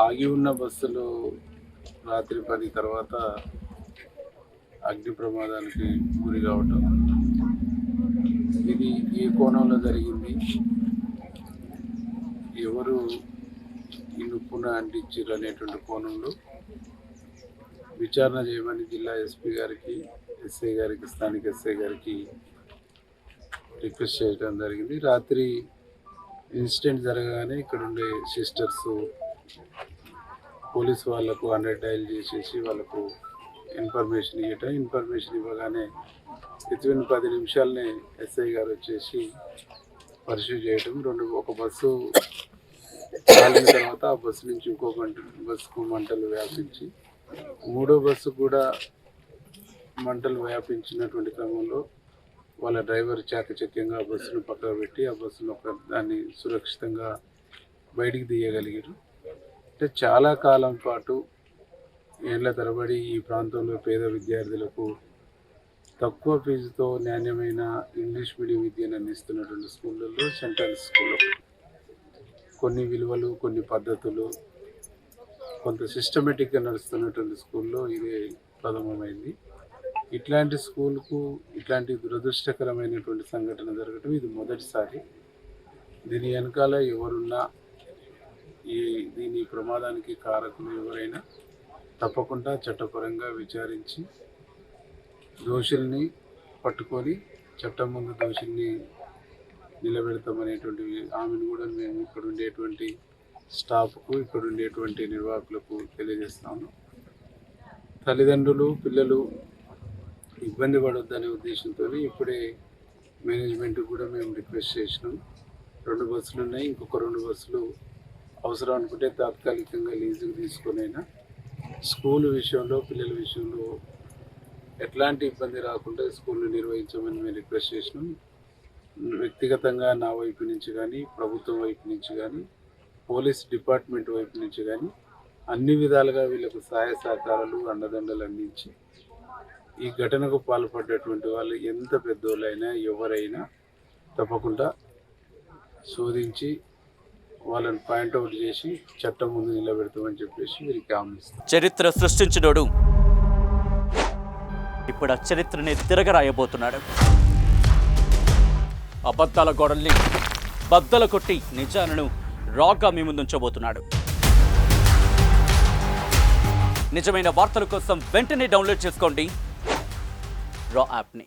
ఆగి ఉన్న బస్సులు రాత్రి 10 తర్వాత అగ్ని ప్రమాదానికి గురి కావటం, ఇది ఏ కోణంలో జరిగింది, ఎవరు ఈ నిప్పున అంటించారు అనేటువంటి కోణంలో విచారణ చేయమని జిల్లా ఎస్పీ గారికి, ఎస్ఐ గారికి, స్థానిక ఎస్ఐ గారికి రిక్వెస్ట్ చేయడం జరిగింది. రాత్రి ఇన్సిడెంట్ జరగగానే ఇక్కడ ఉండే సిస్టర్స్ పోలీసు వాళ్ళకు 100 డయల్ చేసేసి వాళ్ళకు ఇన్ఫర్మేషన్ ఇవ్వగానే వితిన్ 10 నిమిషాలనే ఎస్ఐ గారు వచ్చేసి పర్సూ చేయడం, ఒక బస్సు కాలిన తర్వాత ఆ బస్సు నుంచి ఇంకో బస్సుకు మంటలు వ్యాపించి మూడో బస్సు కూడా మంటలు వ్యాపించినటువంటి క్రమంలో వాళ్ళ డ్రైవర్ చాకచక్యంగా ఆ బస్సును పక్కకు పెట్టి ఆ బస్సును దాన్ని సురక్షితంగా బయటికి తీయగలిగారు. అంటే చాలా కాలం పాటు ఏళ్ల తరబడి ఈ ప్రాంతంలో పేద విద్యార్థులకు తక్కువ ఫీజుతో నాణ్యమైన ఇంగ్లీష్ మీడియం విద్యను అందిస్తున్నటువంటి స్కూళ్ళల్లో సెంట్రల్ స్కూల్లో కొన్ని విలువలు, కొన్ని పద్ధతులు, కొంత సిస్టమేటిక్గా నడుస్తున్నటువంటి స్కూల్లో ఇదే ప్రథమమైంది. ఇట్లాంటి స్కూల్కు ఇట్లాంటి దురదృష్టకరమైనటువంటి సంఘటన జరగడం ఇది మొదటిసారి. దీని వెనకాల ఎవరున్నా దీని ప్రమాదానికి కారకులు ఎవరైనా తప్పకుండా చట్టపరంగా విచారించి దోషుల్ని పట్టుకొని చట్టం ముందు దోషుల్ని నిలబెడతామనేటువంటి ఆమెను కూడా మేము ఇక్కడ ఉండేటువంటి స్టాఫ్కు, ఇక్కడ ఉండేటువంటి నిర్వాహకులకు తెలియజేస్తాము. తల్లిదండ్రులు, పిల్లలు ఇబ్బంది పడొద్దనే ఉద్దేశంతో ఇప్పుడే మేనేజ్మెంట్ కూడా మేము రిక్వెస్ట్ చేసినాం. 2 బస్సులు ఉన్నాయి, ఇంకొక 2 బస్సులు అవసరం అనుకుంటే తాత్కాలికంగా లీజుకు తీసుకొనైనా స్కూల్ విషయంలో, పిల్లల విషయంలో ఎట్లాంటి ఇబ్బంది రాకుండా స్కూల్ని నిర్వహించమని మేము రిక్వెస్ట్ చేసినాం. వ్యక్తిగతంగా నా వైపు నుంచి కానీ, ప్రభుత్వం వైపు నుంచి కానీ, పోలీస్ డిపార్ట్మెంట్ వైపు నుంచి కానీ అన్ని విధాలుగా వీళ్ళకు సహాయ సహకారాలు, అండదండలు అందించి ఈ ఘటనకు పాల్పడ్డటువంటి వాళ్ళు ఎంత పెద్దోళ్ళైనా ఎవరైనా తప్పకుండా శోధించి వాళ్ళని పాయింట్అవుట్ చేసి చట్టం ముందు నిలబెడతామని చెప్పేసి వీరికి హామీస్తాం. చరిత్ర సృష్టించినోడు ఇప్పుడు ఆ చరిత్రని తిరగరాయబోతున్నాడు. అబద్ధాల గోడల్ని బద్దలు కొట్టి నిజాలను రాగా మీ ముందుంచబోతున్నాడు. నిజమైన వార్తల కోసం వెంటనే డౌన్లోడ్ చేసుకోండి రా యాప్ని.